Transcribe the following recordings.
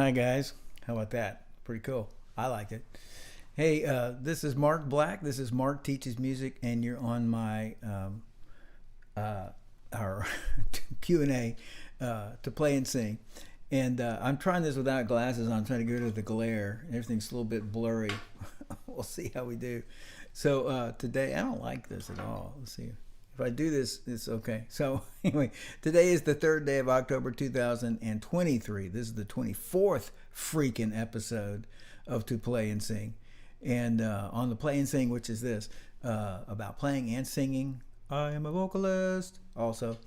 Hi guys, how about that? Pretty cool. I liked it. Hey, this is Mark Black. This is Mark Teaches Music, and you're on my uh, our Q&A to play and sing. And I'm trying this without glasses on, trying to get rid of the glare. Everything's a little bit blurry. We'll see how we do. So today, I don't like this at all. Let's see. If I do this, it's okay. So anyway, today is the third day of October 2023. This is the 24th freaking episode of To Play and Sing. And on the Play and Sing, which is this, about playing and singing. I am a vocalist also,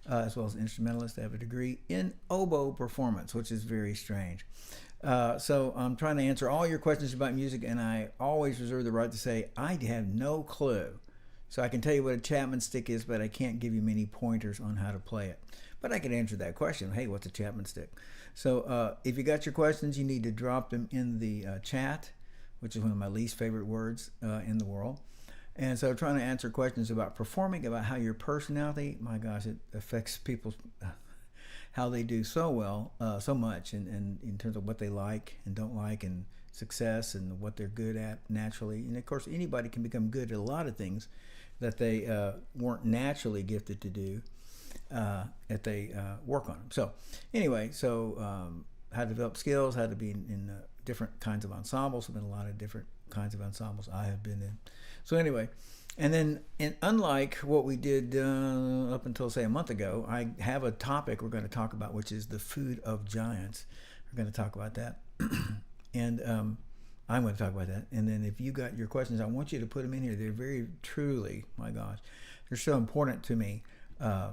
as well as an instrumentalist. I have a degree in oboe performance, which is very strange. So I'm trying to answer all your questions about music, and I always reserve the right to say I have no clue. So I can tell you what a Chapman stick is, but I can't give you many pointers on how to play it. But I can answer that question. Hey, what's a Chapman stick? So if you got your questions, you need to drop them in the chat, which is one of my least favorite words in the world. And so trying to answer questions about performing, about how your personality, my gosh, it affects people's, how they do so well, so much, and in terms of what they like and don't like, and success, and what they're good at naturally. And of course, anybody can become good at a lot of things that they weren't naturally gifted to do, if they work on them. So anyway, how to develop skills, how to be in different kinds of ensembles. I've been in a lot of different kinds of ensembles I have been in. So anyway, and then unlike what we did up until, say, a month ago, I have a topic we're going to talk about, which is the food of giants. We're going to talk about that. And I'm going to talk about that. And then if you got your questions, I want you to put them in here. They're very truly, my gosh, they're so important to me. I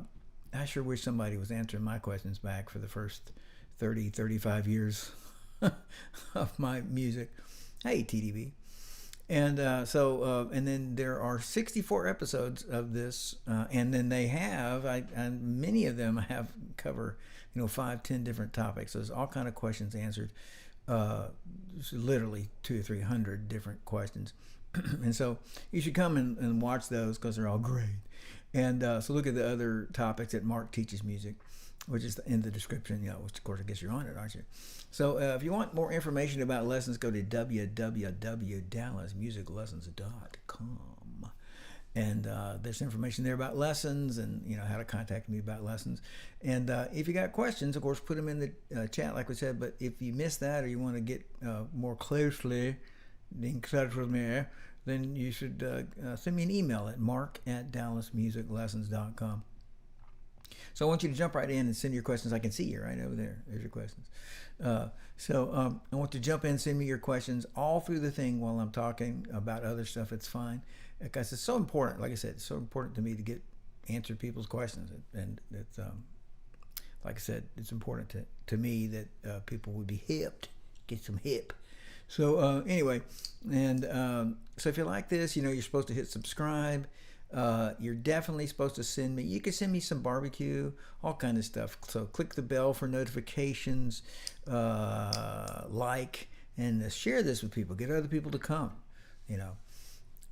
sure wish somebody was answering my questions back for the first 30, 35 years of my music. Hey, TDB. And and then there are 64 episodes of this, and then they have, and many of them have cover, 5-10 different topics. So there's all kind of questions answered, literally 200 or 300 different questions. And so you should come and watch those because they're all great. And so look at the other topics at Mark Teaches Music, which is in the description, which of course I guess you're on it, aren't you? So if you want more information about lessons, go to www.dallasmusiclessons.com. And there's information there about lessons, and how to contact me about lessons. And if you got questions, of course, put them in the chat, like we said. But if you missed that, or you want to get more closely in touch with me, then you should send me an email at mark@dallasmusiclessons.com. So I want you to jump right in and send your questions. I can see you right over there. There's your questions. I want to jump in and send me your questions all through the thing while I'm talking about other stuff. It's fine. Because it's so important. Like I said, it's so important to me to answer people's questions. And it's, like I said, it's important to me that people would be hipped, get some hip. So anyway, and so if you like this, you're supposed to hit subscribe. You're definitely supposed to you can send me some barbecue, all kind of stuff. So click the bell for notifications, like, and share this with people. Get other people to come,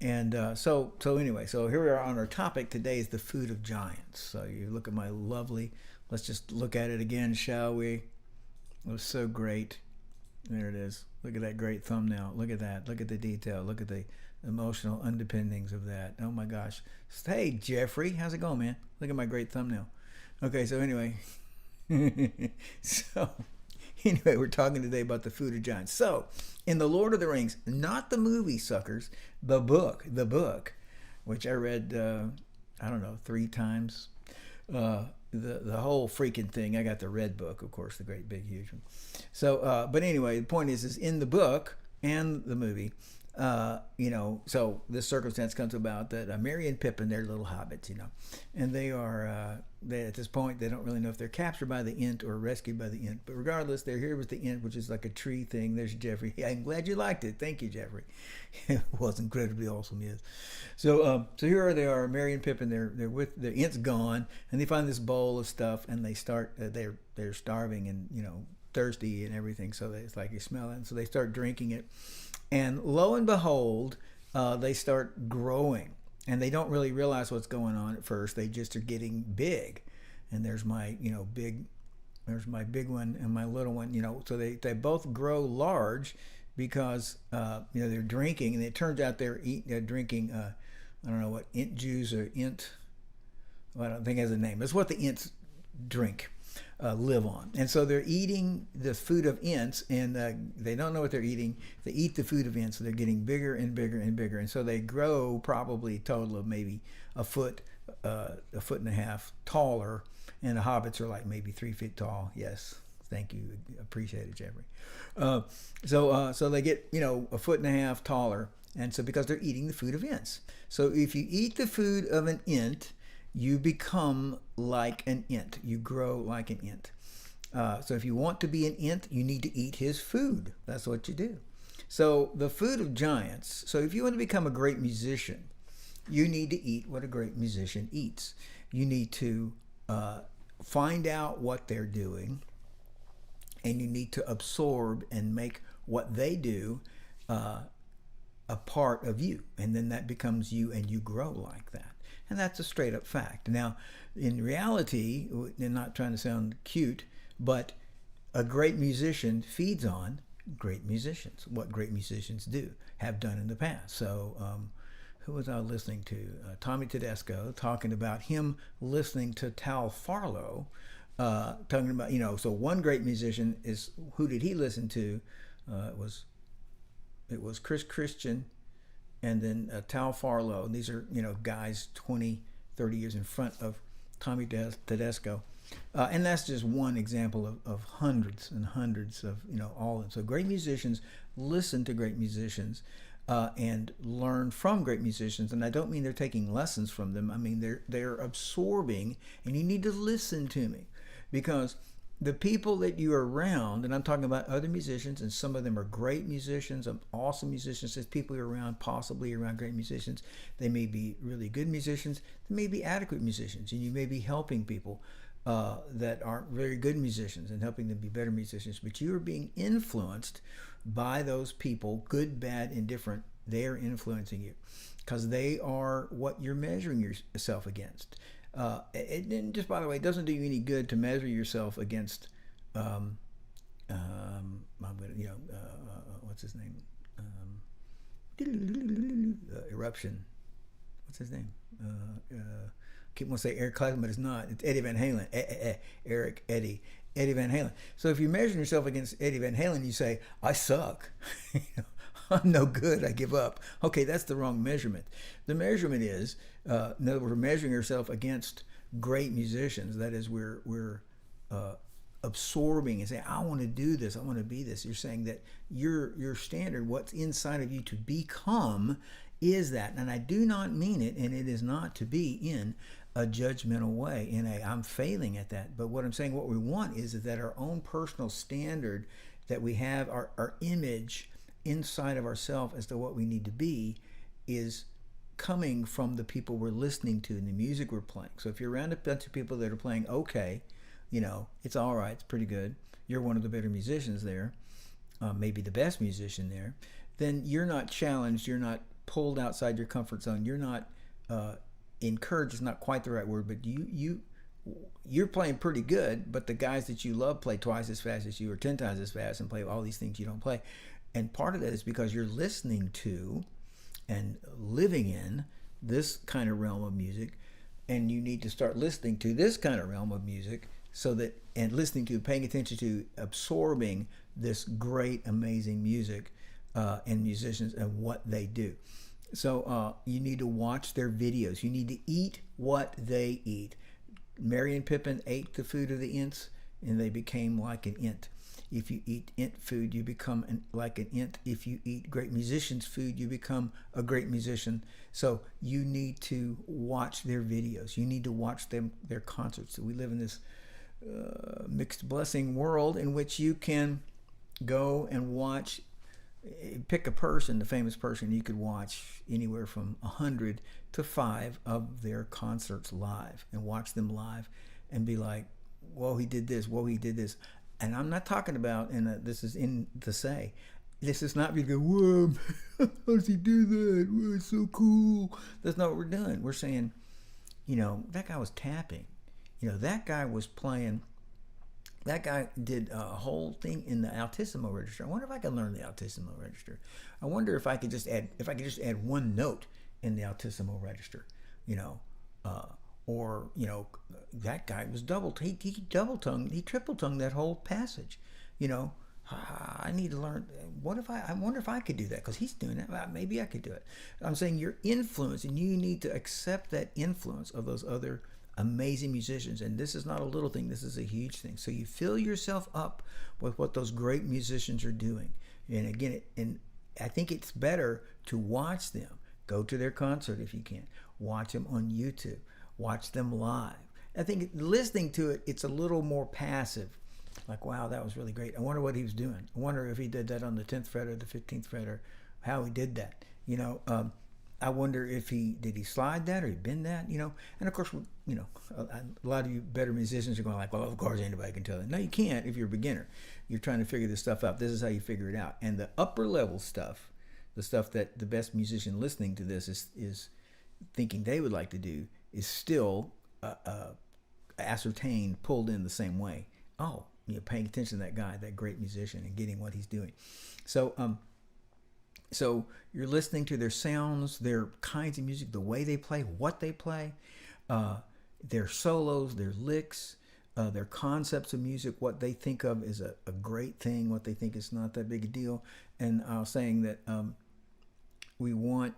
And so anyway, so here we are on our topic today is the food of giants. So you look at my lovely, let's just look at it again, shall we? It was so great. There it is. Look at that great thumbnail. Look at that. Look at the detail. Look at the emotional underpinnings of that. Oh my gosh. Hey, Jeffrey, how's it going, man? Look at my great thumbnail. Okay, so anyway. We're talking today about the food of giants. So, in The Lord of the Rings, not the movie, suckers, the book, which I read, 3 times. The whole freaking thing. I got the red book, of course, the great big huge one. So but anyway, the point is in the book and the movie, so this circumstance comes about that Merry and Pippin, they're little hobbits, and they are at this point they don't really know if they're captured by the Ent or rescued by the Ent, but regardless, they're here with the Ent, which is like a tree thing. There's Jeffrey. I'm glad you liked it. Thank you, Jeffrey. It was incredibly awesome, yes. So here they are, Merry and Pippin. They're with the Ent's gone, and they find this bowl of stuff, and they start they're starving and thirsty and everything. So it's like you smell it, and so they start drinking it. And lo and behold, they start growing, and they don't really realize what's going on at first. They just are getting big, and there's my big there's my big one and my little one, so they both grow large because, they're drinking, and it turns out they're drinking, I don't know what, int juice or int, well, I don't think it has a name. It's what the ints drink, live on. And so they're eating the food of ints, and they don't know what they're eating. They eat the food of ints, so they're getting bigger and bigger and bigger. And so they grow probably a total of maybe a foot and a half taller, and the hobbits are like maybe 3 feet tall. Yes, thank you, appreciate it, Jeffrey. So they get a foot and a half taller, and so because they're eating the food of ints. So if you eat the food of an int, you become like an int. You grow like an int. So if you want to be an int, you need to eat his food. That's what you do. So the food of giants. So if you want to become a great musician, you need to eat what a great musician eats. You need to find out what they're doing, and you need to absorb and make what they do a part of you. And then that becomes you, and you grow like that. And that's a straight up fact. Now, in reality, they're not trying to sound cute, but a great musician feeds on great musicians, what great musicians have done in the past. So who was I listening to? Tommy Tedesco, talking about him listening to Tal Farlow, talking about, so one great musician is, who did he listen to? It was Chris Christian, and then Tal Farlow. These are, guys 20, 30 years in front of Tommy Tedesco. And that's just one example of hundreds and hundreds of, all of them. So great musicians listen to great musicians and learn from great musicians. And I don't mean they're taking lessons from them. I mean, they're absorbing, and you need to listen to me, because the people that you're around, and I'm talking about other musicians, and some of them are great musicians, awesome musicians. There's people you're around, possibly around great musicians. They may be really good musicians. They may be adequate musicians, and you may be helping people that aren't very good musicians and helping them be better musicians. But you are being influenced by those people, good, bad, indifferent. They are influencing you because they are what you're measuring yourself against. And just by the way, it doesn't do you any good to measure yourself against, what's his name? Eruption. What's his name? Keep want to say Eric Clapton, but it's not. It's Eddie Van Halen. Eddie Van Halen. So if you measure yourself against Eddie Van Halen, you say, I suck. I'm no good. I give up. Okay, that's the wrong measurement. The measurement is, in other words, we're measuring ourselves against great musicians. That is, we're absorbing and saying, I want to do this. I want to be this. You're saying that your standard, what's inside of you to become, is that. And I do not mean it, and it is not to be in a judgmental way, I'm failing at that. But what I'm saying, what we want is that our own personal standard that we have, our image inside of ourselves as to what we need to be, is coming from the people we're listening to and the music we're playing. So if you're around a bunch of people that are playing okay, it's all right, it's pretty good, you're one of the better musicians there, maybe the best musician there, then you're not challenged, you're not pulled outside your comfort zone, you're not encouraged is not quite the right word, but you're playing pretty good, but the guys that you love play twice as fast as you, or 10 times as fast, and play all these things you don't play. And part of that is because you're listening to and living in this kind of realm of music, and you need to start listening to this kind of realm of music, so that, and listening to, paying attention to, absorbing this great, amazing music and musicians and what they do. So you need to watch their videos. You need to eat what they eat. Merry and Pippin ate the food of the ints, and they became like an int. If you eat int food, you become like an int. If you eat great musicians' food, you become a great musician. So you need to watch their videos. You need to watch their concerts. So we live in this mixed blessing world in which you can go and watch, pick a person, the famous person, you could watch anywhere from 100 to 5 of their concerts live, and watch them live and be like, whoa, he did this, whoa, he did this. And I'm not talking about, and this is in to say, this is not because, whoa, how does he do that? Whoa, it's so cool. That's not what we're doing. We're saying, that guy was tapping. That guy was playing That guy did a whole thing in the altissimo register. I wonder if I can learn the altissimo register. I wonder if I could just add one note in the altissimo register, you know, or you know, that guy was he double tongued, he triple tongued that whole passage, you know. I need to learn. I wonder if I could do that, because he's doing it. Maybe I could do it. I'm saying your influence, and you need to accept that influence of those other amazing musicians. And this is not a little thing, this is a huge thing. So you fill yourself up with what those great musicians are doing. And again, I think it's better to watch them. Go to their concert if you can. Watch them on YouTube. Watch them live. I think listening to it, it's a little more passive. Like, wow, that was really great. I wonder what he was doing. I wonder if he did that on the 10th fret or the 15th fret, or how he did that. You know, I wonder if did he slide that, or he bend that, you know. And of course, you know, a lot of you better musicians are going like, well, of course anybody can tell that. No, you can't if you're a beginner. You're trying to figure this stuff out. This is how you figure it out. And the upper level stuff, the stuff that the best musician listening to this is thinking they would like to do, is still ascertained, pulled in the same way. Oh, you're paying attention to that guy, that great musician, and getting what he's doing. So you're listening to their sounds, their kinds of music, the way they play, what they play, their solos, their licks, their concepts of music, what they think of is a great thing, what they think is not that big a deal. And I was saying that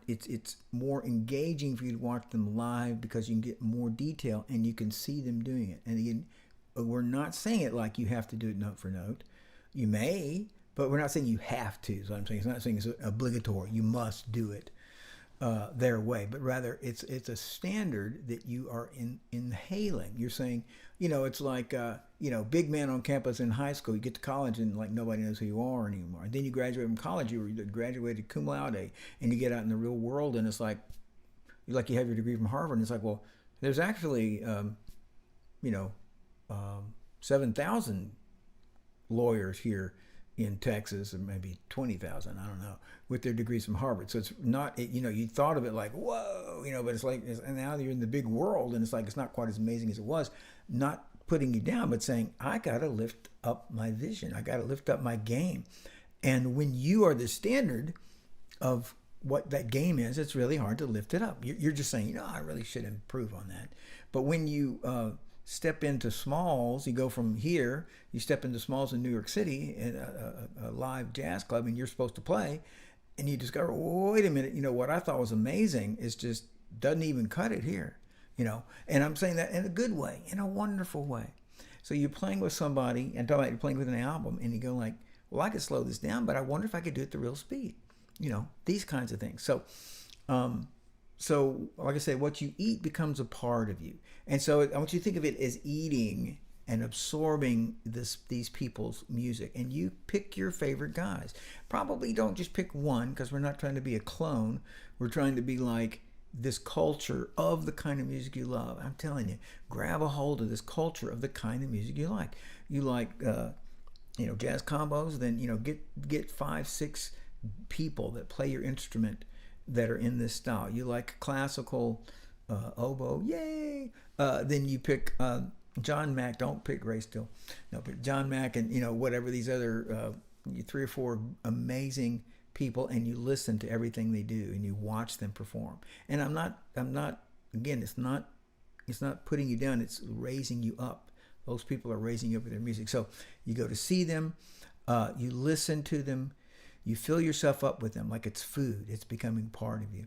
it's more engaging for you to watch them live, because you can get more detail and you can see them doing it. And again, we're not saying it like you have to do it note for note. You may, but we're not saying you have to. So I'm saying, it's not saying it's obligatory. You must do it their way, but rather it's a standard that you are inhaling. You're saying, you know, it's like you know, big man on campus in high school. You get to college and like nobody knows who you are anymore. And then you graduate from college. You graduated cum laude, and you get out in the real world, and it's like you have your degree from Harvard, and it's like, well, there's actually you know, 7,000 lawyers here in Texas, or maybe 20,000, I don't know, with their degrees from Harvard. So it's not, you know, you thought of it like, whoa, you know, but it's like, and now you're in the big world, and it's like, it's not quite as amazing as it was. Not putting you down, but saying, I got to lift up my vision. I got to lift up my game. And when you are the standard of what that game is, it's really hard to lift it up. You're just saying, you know, I really should improve on that. But when you step into Smalls, you go from here, you step into Smalls in New York City, in a live jazz club, and you're supposed to play, and you discover, wait a minute, you know, what I thought was amazing is just doesn't even cut it here, you know. And I'm saying that in a good way, in a wonderful way. So you're playing with somebody, and talking about you're playing with an album, and you go like, well, I could slow this down, but I wonder if I could do it at the real speed, you know, these kinds of things. So, like I said, what you eat becomes a part of you. And so I want you to think of it as eating and absorbing these people's music. And you pick your favorite guys. Probably don't just pick one, because we're not trying to be a clone. We're trying to be like this culture of the kind of music you love. I'm telling you, grab a hold of this culture of the kind of music you like. You like, you know, jazz combos, then, you know, get 5, 6 people that play your instrument that are in this style. You like classical oboe, yay! Then you pick John Mack. Don't pick Ray Steele. No, pick John Mack, and you know, whatever these other 3 or 4 amazing people, and you listen to everything they do, and you watch them perform. And I'm not. Again, it's not putting you down. It's raising you up. Those people are raising you up with their music. So you go to see them. You listen to them. You fill yourself up with them like it's food. It's becoming part of you.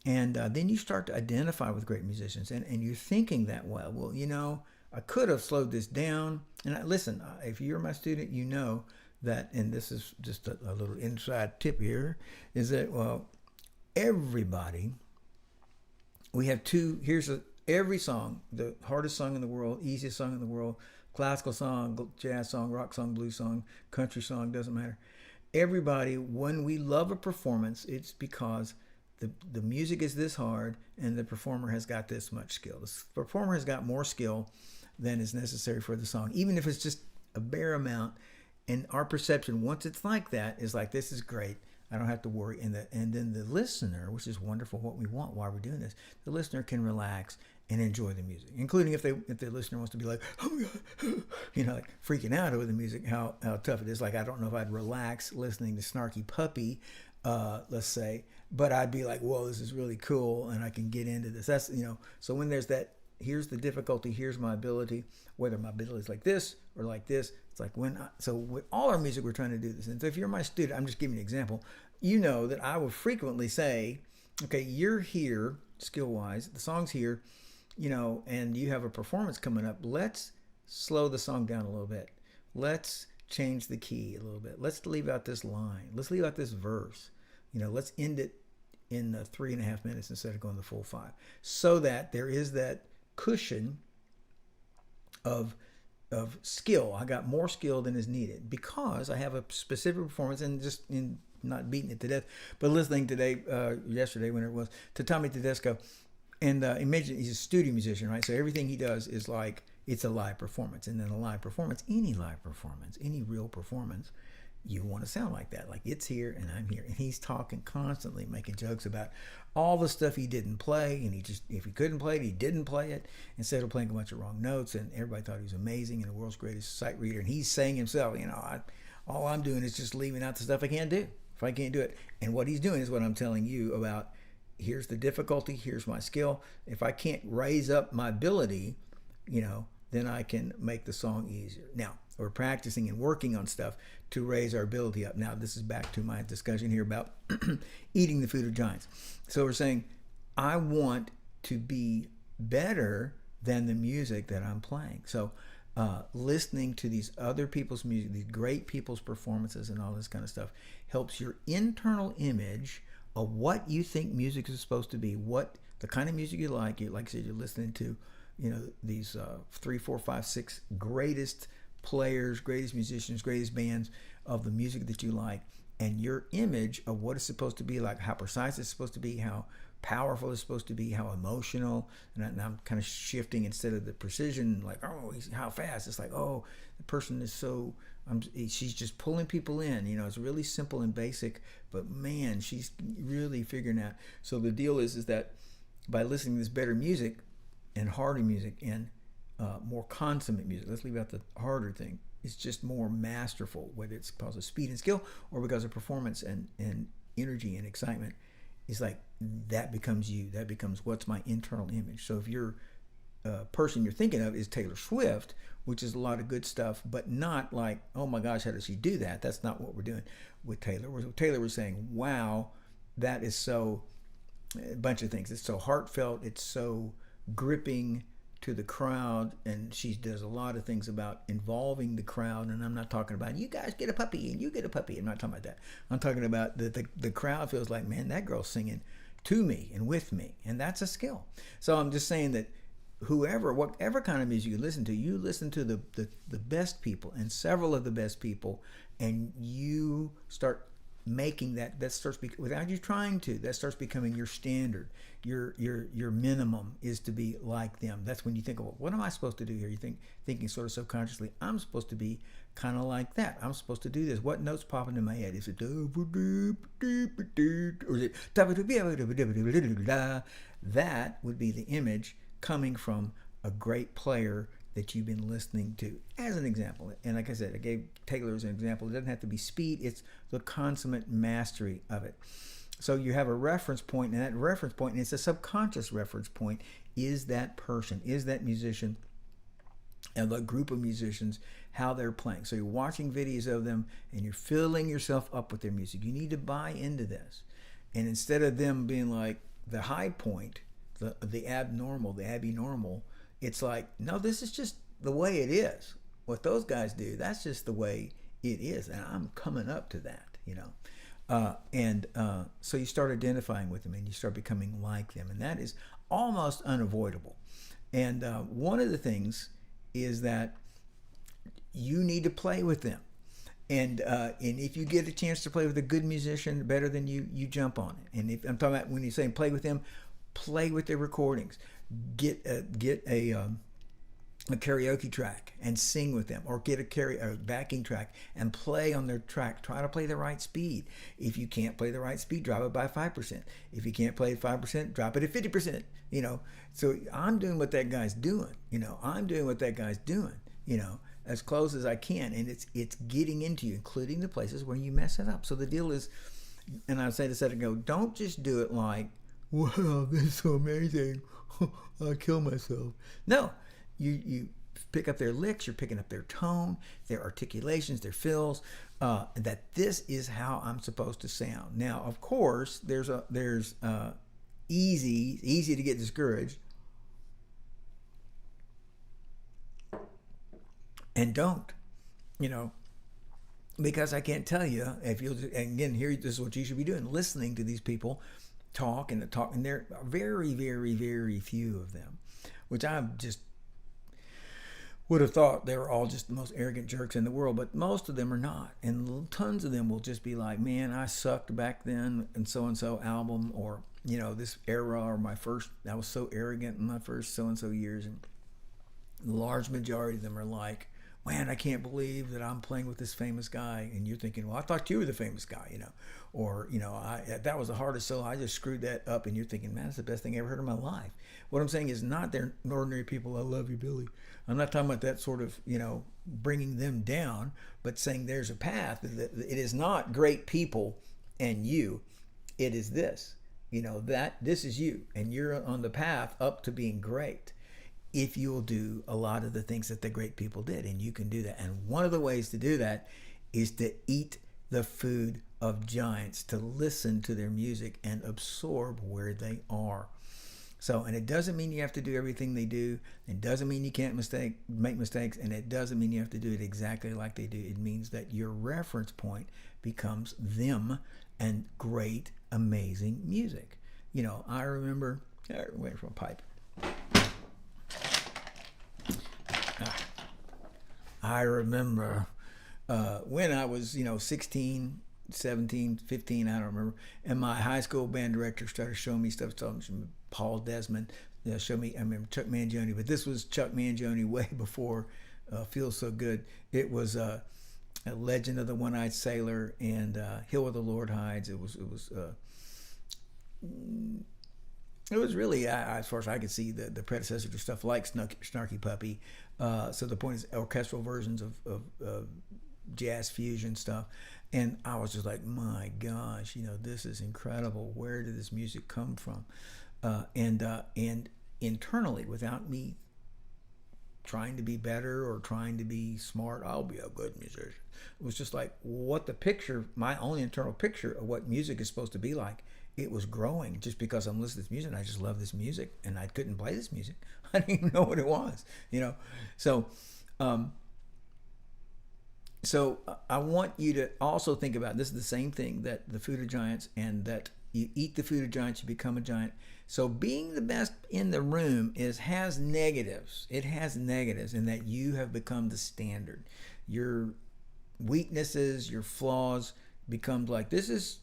And then you start to identify with great musicians. And you're thinking that, well, you know, I could have slowed this down. And listen, if you're my student, you know that, and this is just a little inside tip here, is that, well, everybody, we have every song, the hardest song in the world, easiest song in the world, classical song, jazz song, rock song, blues song, country song, doesn't matter. Everybody, when we love a performance, it's because the music is this hard and the performer has got this much skill. The performer has got more skill than is necessary for the song, even if it's just a bare amount. And our perception, once it's like that, is like, this is great. I don't have to worry. And then the listener, which is wonderful, what we want while we're doing this, the listener can relax and enjoy the music, including if the listener wants to be like, oh my God, like freaking out over the music, how tough it is. Like, I don't know if I'd relax listening to Snarky Puppy, let's say, but I'd be like, whoa, this is really cool, and I can get into this. That's, so when there's that, here's the difficulty, here's my ability, whether my ability is like this or like this, it's like so with all our music, we're trying to do this. And so if you're my student, I'm just giving you an example, that I will frequently say, okay, you're here skill-wise, the song's here, and you have a performance coming up. Let's slow the song down a little bit. Let's change the key a little bit. Let's leave out this line. Let's leave out this verse. Let's end it in the 3.5 minutes instead of going the full 5, so that there is that cushion of skill. I got more skill than is needed because I have a specific performance, and just in not beating it to death, but listening yesterday when it was to Tommy Tedesco, and imagine he's a studio musician, right? So everything he does is like it's a live performance, and then a live performance, any real performance, you want to sound like that, like it's here and I'm here. And he's talking constantly, making jokes about all the stuff he didn't play, and if he couldn't play it, he didn't play it, instead of playing a bunch of wrong notes. And everybody thought he was amazing and the world's greatest sight reader. And he's saying himself, all I'm doing is just leaving out the stuff I can't do. If I can't do it, and what he's doing is what I'm telling you about. Here's the difficulty. Here's my skill. If I can't raise up my ability, then I can make the song easier. Now, we're practicing and working on stuff to raise our ability up. Now, this is back to my discussion here about eating the food of giants. So we're saying, I want to be better than the music that I'm playing. So listening to these other people's music, these great people's performances and all this kind of stuff, helps your internal image of what you think music is supposed to be, what the kind of music you like. Like I said, you're listening to, these 3, 4, 5, 6 greatest players, greatest musicians, greatest bands of the music that you like, and your image of what it's supposed to be, like how precise it's supposed to be, how powerful it's supposed to be, how emotional. And I'm kind of shifting, instead of the precision, like, oh, how fast. It's like, oh, the person is so, she's just pulling people in. It's really simple and basic, but man, she's really figuring out. So the deal is that by listening to this better music and harder music and more consummate music, let's leave out the harder thing, it's just more masterful, whether it's because of speed and skill or because of performance and energy and excitement. It's like that becomes you. That becomes what's my internal image. So if you're person you're thinking of is Taylor Swift, which is a lot of good stuff, but not like, oh my gosh, how does she do that? That's not what we're doing with Taylor. Taylor was saying, wow, that is so, a bunch of things. It's so heartfelt. It's so gripping to the crowd, and she does a lot of things about involving the crowd. And I'm not talking about, you guys get a puppy and you get a puppy. I'm not talking about that. I'm talking about the crowd feels like, man, that girl's singing to me and with me, and that's a skill. So I'm just saying that whatever kind of music you listen to the best people, and several of the best people, and you start making that starts without you trying to, that starts becoming your standard. Your minimum is to be like them. That's when you think, well, what am I supposed to do here? You thinking sort of subconsciously, I'm supposed to be kind of like that. I'm supposed to do this. What notes pop into my head? Is it or is it that would be the image coming from a great player that you've been listening to, as an example. And like I said, I gave Taylor as an example. It doesn't have to be speed. It's the consummate mastery of it. So you have a reference point, and that reference point, and it's a subconscious reference point, is that person, is that musician, and the group of musicians, how they're playing. So you're watching videos of them, and you're filling yourself up with their music. You need to buy into this. And instead of them being like the high point, the abnormal, the abnormal, it's like, no, this is just the way it is. What those guys do, that's just the way it is. And I'm coming up to that, so you start identifying with them, and you start becoming like them. And that is almost unavoidable. And one of the things is that you need to play with them. And if you get a chance to play with a good musician better than you jump on it. And if I'm talking about, when you're saying play with them, play with their recordings. Get a a karaoke track and sing with them, or get a backing track and play on their track. Try to play the right speed. If you can't play the right speed, drop it by 5%. If you can't play 5%, drop it at 50%. So I'm doing what that guy's doing. I'm doing what that guy's doing. As close as I can, and it's getting into you, including the places where you mess it up. So the deal is, and I said a second ago, don't just do it like, wow, that's so amazing, I'll kill myself. No. You pick up their licks, you're picking up their tone, their articulations, their fills, that this is how I'm supposed to sound. Now, of course, there's easy to get discouraged. And don't, because I can't tell you, if you'll, and again, this is what you should be doing, listening to these people talk, and there are very, very, very few of them, which I'm just would have thought they were all just the most arrogant jerks in the world, but most of them are not. And tons of them will just be like, man, I sucked back then in so-and-so album, or, this era, or I was so arrogant in my first so-and-so years. And the large majority of them are like, man, I can't believe that I'm playing with this famous guy. And you're thinking, well, I thought you were the famous guy, or, that was the hardest solo. I just screwed that up. And you're thinking, man, that's the best thing I ever heard in my life. What I'm saying is not they're ordinary people. I love you, Billy. I'm not talking about that sort of, bringing them down, but saying there's a path. It is not great people and you. It is this, that this is you, and you're on the path up to being great, if you'll do a lot of the things that the great people did. And you can do that. And one of the ways to do that is to eat the food of giants, to listen to their music and absorb where they are. So, and it doesn't mean you have to do everything they do. It doesn't mean you can't make mistakes. And it doesn't mean you have to do it exactly like they do. It means that your reference point becomes them and great, amazing music. I remember, wait for a pipe. I remember when I was, 16, 17, 15, I don't remember. And my high school band director started showing me stuff, Paul Desmond, showed me, I remember Chuck Mangione, but this was Chuck Mangione way before Feels So Good. It was a Legend of the One-Eyed Sailor and Hill Where the Lord Hides. It was really, as far as I could see, the predecessor to stuff like Snarky Puppy. So the point is orchestral versions of jazz fusion stuff. And I was just like, my gosh, this is incredible. Where did this music come from? And internally, without me trying to be better or trying to be smart, I'll be a good musician. It was just like my own internal picture of what music is supposed to be like. It was growing just because I'm listening to this music. I just love this music, and I couldn't play this music. I didn't even know what it was, So, so I want you to also think about this is the same thing, that the food of giants, and that you eat the food of giants, you become a giant. So being the best in the room has negatives. It has negatives in that you have become the standard. Your weaknesses, your flaws become like, this is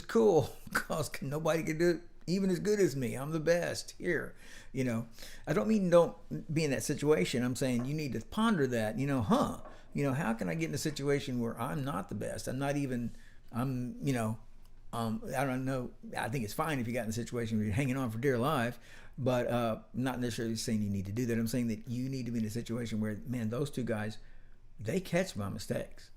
cool because nobody can do it even as good as me. I'm the best here. I don't mean don't be in that situation. I'm saying you need to ponder that, how can I get in a situation where I'm not the best? I don't know. I think it's fine if you got in a situation where you're hanging on for dear life, but not necessarily saying you need to do that. I'm saying that you need to be in a situation where, man, those two guys, they catch my mistakes.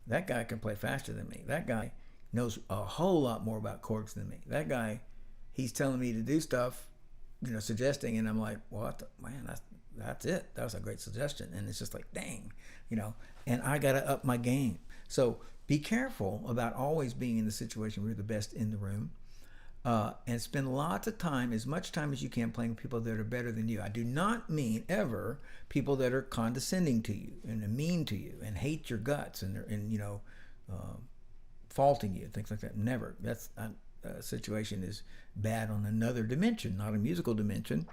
That guy can play faster than me. That guy knows a whole lot more about chords than me. That guy, he's telling me to do stuff, suggesting, and I'm like, what? Man, that's it. That was a great suggestion. And it's just like, dang, and I got to up my game. So be careful about always being in the situation where you're the best in the room, and spend lots of time, as much time as you can, playing with people that are better than you. I do not mean ever people that are condescending to you and mean to you and hate your guts and faulting you, things like that. Never. That's situation is bad on another dimension, not a musical dimension,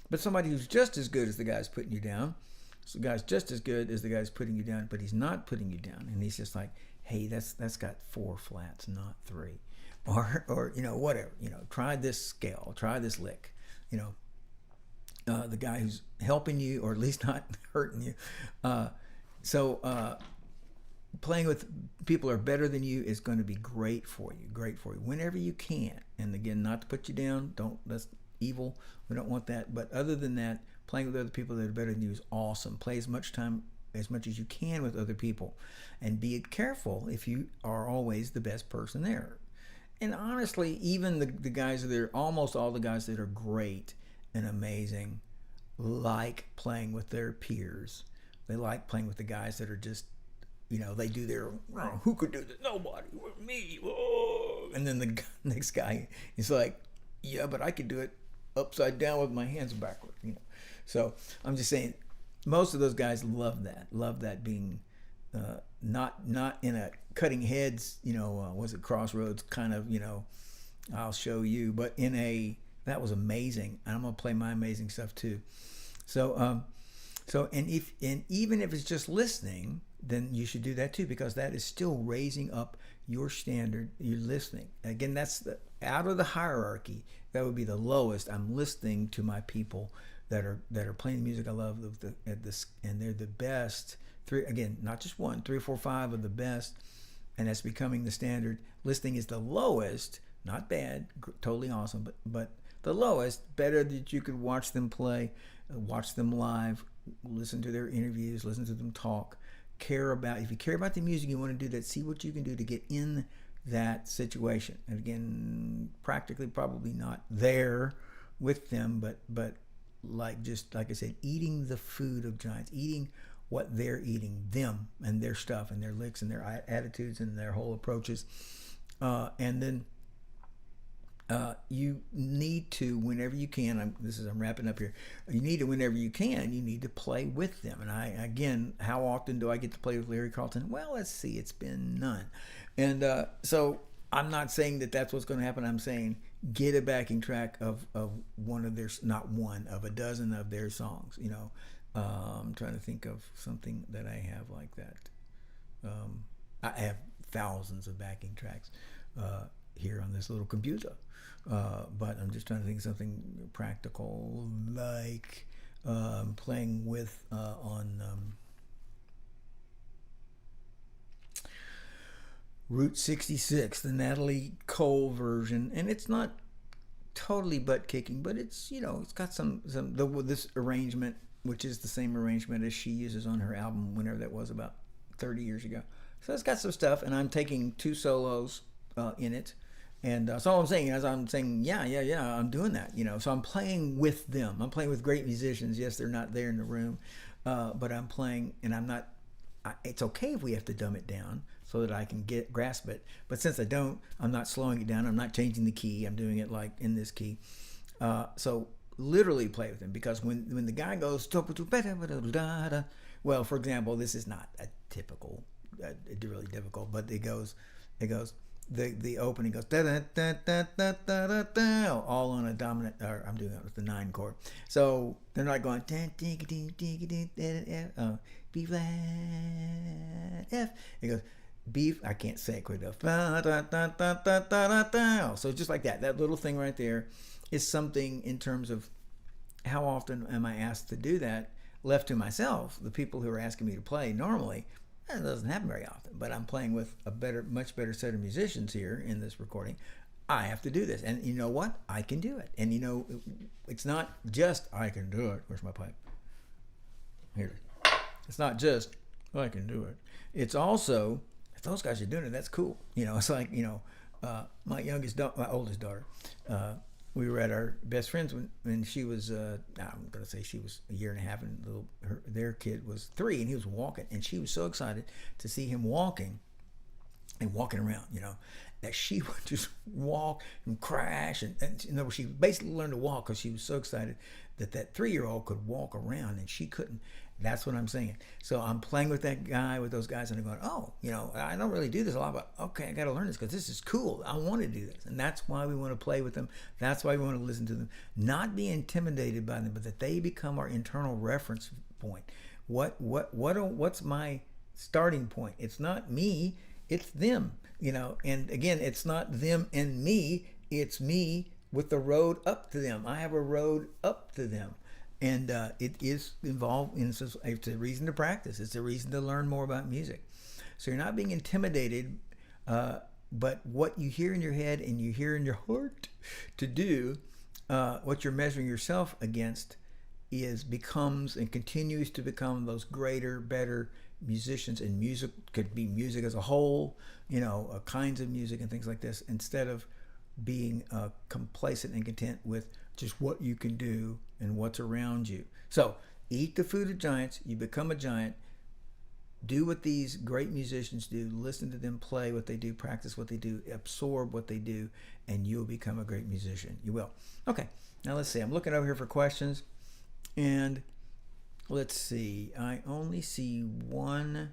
but somebody who's just as good as the guy's putting you down. So the guy's just as good as the guy's putting you down, but he's not putting you down, and he's just like, hey, that's got 4 flats, not 3, or whatever. Try this scale, try this lick. the guy who's helping you, or at least not hurting you. So playing with people who are better than you is going to be great for you, whenever you can. And again, not to put you down, that's evil. We don't want that. But other than that, playing with other people that are better than you is awesome. Play as much as you can with other people, and be careful if you are always the best person there. And honestly, even the guys that are, almost all the guys that are great and amazing, like playing with their peers. They like playing with the guys that are just, they do their, who could do this? Nobody, me. Whoa. And then the next guy is like, yeah, but I could do it upside down with my hands backward. So I'm just saying, most of those guys love that being not in a cutting heads, was it Crossroads kind of, I'll show you, but in a, that was amazing. I'm gonna play my amazing stuff too. So even if it's just listening, then you should do that too, because that is still raising up your standard. You're listening. Again, that's out of the hierarchy. That would be the lowest. I'm listening to my people that are playing the music I love and they're the best. Not just one, 3 or 4, 5 of the best, and that's becoming the standard. Listening is the lowest, not bad, totally awesome, but the lowest. Better that you could watch them play, watch them live, listen to their interviews, listen to them talk. If you care about the music, you want to do that. See what you can do to get in that situation. And again, practically probably not there with them, but like I said, eating the food of giants, eating what they're eating, them and their stuff and their licks and their attitudes and their whole approaches. And then you need to, whenever you can, I'm wrapping up here, you need to, whenever you can, you need to play with them. And how often do I get to play with Larry Carlton? Well, let's see, it's been none. And so I'm not saying that that's what's going to happen. I'm saying get a backing track of one of their, not one, of a dozen of their songs. I'm trying to think of something that I have like that. I have thousands of backing tracks here on this little computer. But I'm just trying to think of something practical, like playing with on Route 66, the Natalie Cole version, and it's not totally butt kicking, but it's it's got this arrangement, which is the same arrangement as she uses on her album, whenever that was, about 30 years ago. So it's got some stuff, and I'm taking 2 solos in it. And so all I'm saying is, I'm saying, yeah, I'm doing that, So I'm playing with them. I'm playing with great musicians. Yes, they're not there in the room, but I'm playing, and I'm not. It's okay if we have to dumb it down so that I can grasp it. But since I don't, I'm not slowing it down. I'm not changing the key. I'm doing it like in this key. So literally play with them, because when the guy goes, well, for example, this is not a typical, really difficult, but it goes. The opening goes da da da da da da da, all on a dominant, or I'm doing it with the 9 chord. So they're not going B flat F. It goes B. I can't say it quick enough. So just like that. That little thing right there is something in terms of how often am I asked to do that. Left to myself, the people who are asking me to play normally, that doesn't happen very often, but I'm playing with a much better set of musicians here in this recording. I have to do this, and you know what? I can do it. And it's not just I can do it. Where's my pipe? Here. It's not just I can do it. It's also, if those guys are doing it, that's cool. It's like my oldest daughter. We were at our best friend's when she was, I'm going to say she was a year and a half, and their kid was 3, and he was walking, and she was so excited to see him walking around, that she would just walk and crash, and she basically learned to walk because she was so excited that 3-year-old could walk around and she couldn't. That's what I'm saying. So I'm playing with those guys, and I'm going, oh, I don't really do this a lot, but okay, I got to learn this because this is cool. I want to do this. And that's why we want to play with them. That's why we want to listen to them, not be intimidated by them, but that they become our internal reference point. What's my starting point? It's not me, it's them, and again, it's not them and me, it's me with the road up to them. I have a road up to them. And it is involved in, it's a reason to practice. It's a reason to learn more about music. So you're not being intimidated, but what you hear in your head and you hear in your heart to do, what you're measuring yourself against becomes and continues to become those greater, better musicians. And music could be music as a whole, kinds of music and things like this, instead of being complacent and content with just what you can do and what's around you. So eat the food of giants. You become a giant. Do what these great musicians do. Listen to them play what they do, practice what they do, absorb what they do, and you'll become a great musician. You will. Okay, now let's see. I'm looking over here for questions, and let's see. I only see one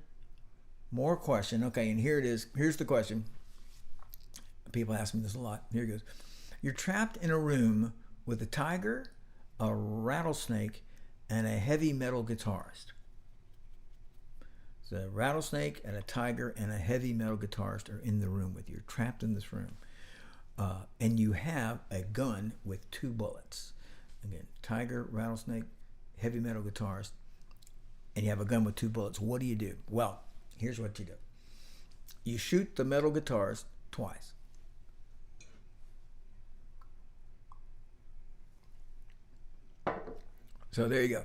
more question. Okay, and here it is. Here's the question. People ask me this a lot. Here it goes. You're trapped in a room with a tiger, a rattlesnake, and a heavy metal guitarist. So a rattlesnake and a tiger and a heavy metal guitarist are in the room with you. You're trapped in this room. And you have a gun with 2 bullets. Again, tiger, rattlesnake, heavy metal guitarist, and you have a gun with 2 bullets. What do you do? Well, here's what you do. You shoot the metal guitarist twice. So there you go.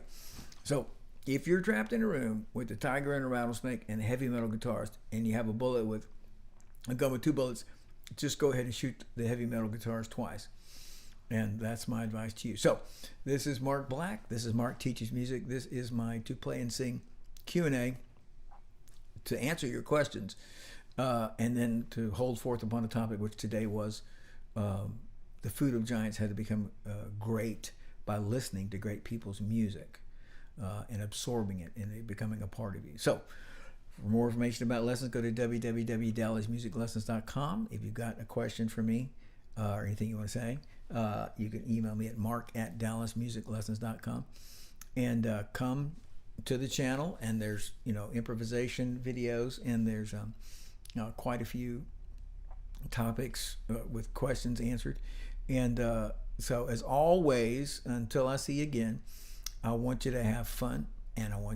So if you're trapped in a room with a tiger and a rattlesnake and a heavy metal guitarist, and you have a gun with 2 bullets, just go ahead and shoot the heavy metal guitarist twice. And that's my advice to you. So this is Mark Black. This is Mark Teaches Music. This is my To Play and Sing Q&A to answer your questions, and then to hold forth upon a topic which today was the food of giants, had to become great by listening to great people's music and absorbing it and it becoming a part of you. So for more information about lessons, go to www.dallasmusiclessons.com. If you've got a question for me or anything you want to say, you can email me at mark@dallasmusiclessons.com, and come to the channel. And there's improvisation videos, and there's quite a few topics with questions answered. And so as always, until I see you again, I want you to have fun, and I want